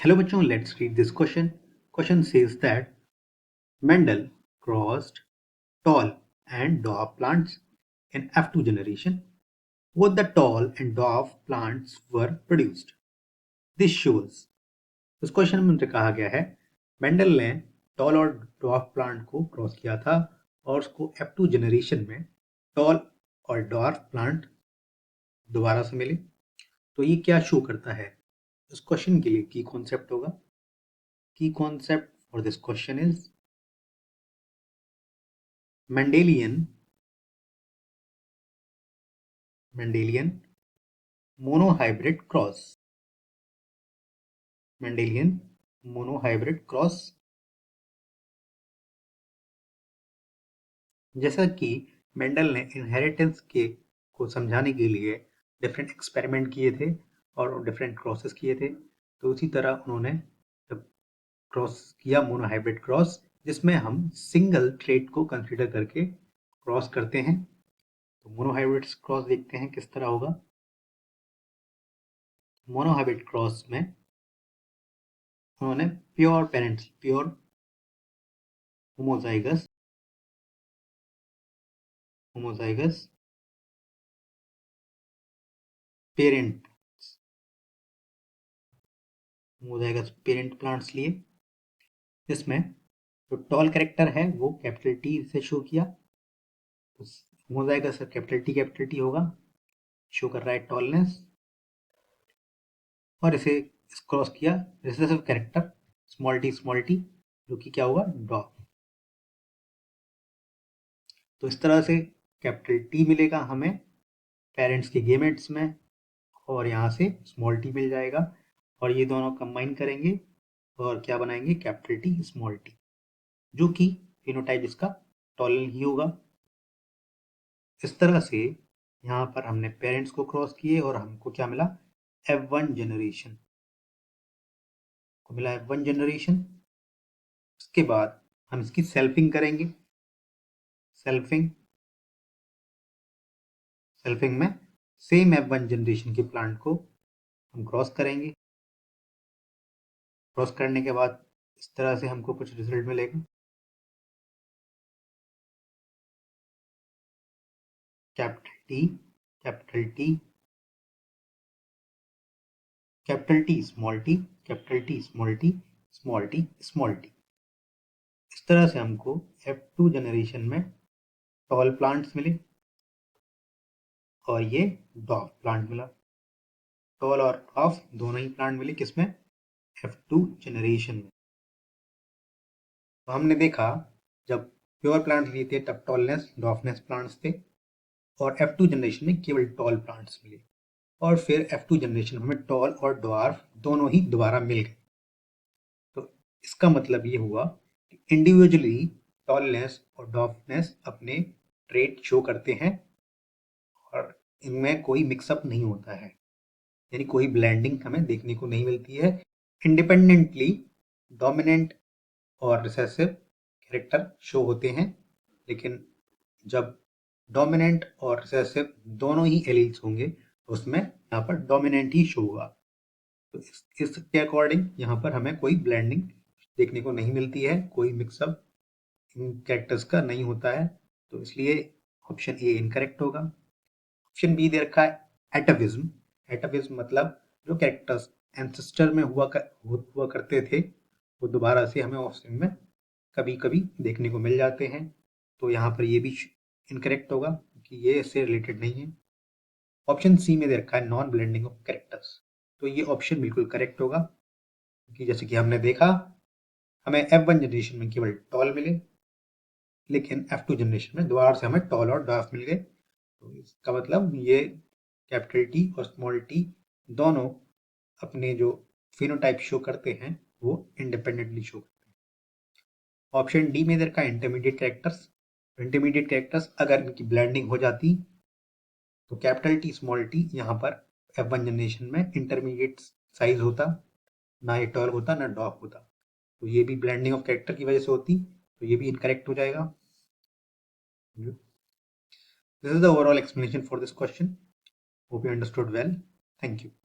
Hello bachon, let's read this question. Question says that Mendel crossed tall and dwarf plants in F2 generation. Both the tall and dwarf plants were produced. This shows. इस question में मुझे कहा गया है Mendel ने toll और dwarf plant को cross किया था और उसको F2 जनरेशन में टॉल और डॉर्फ प्लांट दोबारा से मिले। तो ये क्या शो करता है? इस क्वेश्चन के लिए की कॉन्सेप्ट होगा, की concept for this question is Mendelian monohybrid cross. Mendelian monohybrid cross. जैसा कि मेंडल ने इनहेरिटेंस के को समझाने के लिए डिफरेंट एक्सपेरिमेंट किए थे और डिफरेंट क्रॉसेस किए थे, तो उसी तरह उन्होंने क्रॉस किया मोनोहाइब्रिड क्रॉस, जिसमें हम सिंगल ट्रेट को कंसीडर करके क्रॉस करते हैं। तो मोनोहाइब्रिड क्रॉस देखते हैं किस तरह होगा। मोनोहाइब्रिड क्रॉस में उन्होंने pure parents, pure homozygous parent parent plants लिए, जिसमें जो टॉल कैरेक्टर है वो कैपिटल टी से शो किया। तो होमोजाइगस कैपिटल टी होगा, शो कर रहा है टॉलनेस, और इसे क्रॉस किया रिसेसिव कैरेक्टर स्मॉल टी जो कि क्या होगा डॉर्फ। तो इस तरह से कैपिटल टी मिलेगा हमें पेरेंट्स के गेमेट्स में, और यहाँ से स्मॉल टी मिल जाएगा, और ये दोनों कंबाइन करेंगे और क्या बनाएंगे कैपिटल टी स्मॉल टी, जो कि फिनोटाइप इसका टॉलन ही होगा। इस तरह से यहाँ पर हमने पेरेंट्स को क्रॉस किए और हमको क्या मिला F1 जनरेशन को मिला F1 जनरेशन। उसके बाद हम इसकी सेल्फिंग करेंगे। सेल्फिंग में सेम F1 जनरेशन के प्लांट को हम क्रॉस करेंगे। क्रॉस करने के बाद इस तरह से हमको कुछ रिजल्ट मिलेगा। Capital T small T, capital T small T, small T small T. इस तरह से हमको F2 जनरेशन में टॉल प्लांट्स मिले और ये डॉर्फ प्लांट मिला। टॉल और डॉर्फ दोनों ही प्लांट मिले किसमें F2 जनरेशन में। तो हमने देखा जब प्योर प्लांट लिए थे तब टॉलनेस डॉर्फनेस प्लांट्स थे, और F2 जनरेशन में केवल टॉल प्लांट्स मिले, और फिर F2 जनरेशन में टॉल और डॉर्फ दोनों ही दोबारा मिल गए। तो इसका मतलब ये हुआ कि इंडिविजुअली टॉलनेस और डॉर्फनेस अपने ट्रेट शो करते हैं और इनमें कोई मिक्सअप नहीं होता है, यानी कोई ब्लेंडिंग हमें देखने को नहीं मिलती है। इंडिपेंडेंटली डोमिनेंट और रिसेसिव कैरेक्टर शो होते हैं, लेकिन जब डोमिनेंट और रिसेसिव दोनों ही एलील्स होंगे तो उसमें यहाँ पर डोमिनेंट ही शो होगा। तो इसके अकॉर्डिंग यहाँ पर हमें कोई ब्लेंडिंग देखने को नहीं मिलती है, कोई मिक्सअप इन कैरेक्टर्स का नहीं होता है। तो इसलिए ऑप्शन ए इनकरेक्ट होगा। ऑप्शन बी दे रखा है एटाविज्म। एटाविज्म मतलब जो कैरेक्टर्स एंसेस्टर में हुआ करते थे वो दोबारा से हमें ऑप्शन में कभी कभी देखने को मिल जाते हैं। तो यहाँ पर ये भी इनकरेक्ट होगा क्योंकि ये इससे रिलेटेड नहीं है। ऑप्शन सी में दे रखा है नॉन ब्लेंडिंग ऑफ कैरेक्टर्स, तो ये ऑप्शन बिल्कुल करेक्ट होगा क्योंकि जैसे कि हमने देखा हमें F1 जनरेशन में केवल टॉल मिले, लेकिन F2 जनरेशन में दोबारा से हमें टॉल और डॉर्फ मिल गए। तो इसका मतलब ये कैपिटल टी और स्मॉल टी दोनों अपने जो फिनोटाइप शो करते हैं वो इंडिपेंडेंटली शो करते हैं। ऑप्शन डी में दे रखा है इंटरमीडिएट कैरेक्टर्स अगर इनकी ब्लेंडिंग हो जाती तो कैपिटल टी स्मॉल टी यहाँ पर F1 जनरेशन में इंटरमीडिएट साइज होता, ना ये टॉल होता ना डॉर्फ होता। तो ये भी ब्लेंडिंग ऑफ कैरेक्टर की वजह से होती, तो ये भी इनकरेक्ट हो जाएगा। This is the overall explanation for this question. Hope you understood well. Thank you.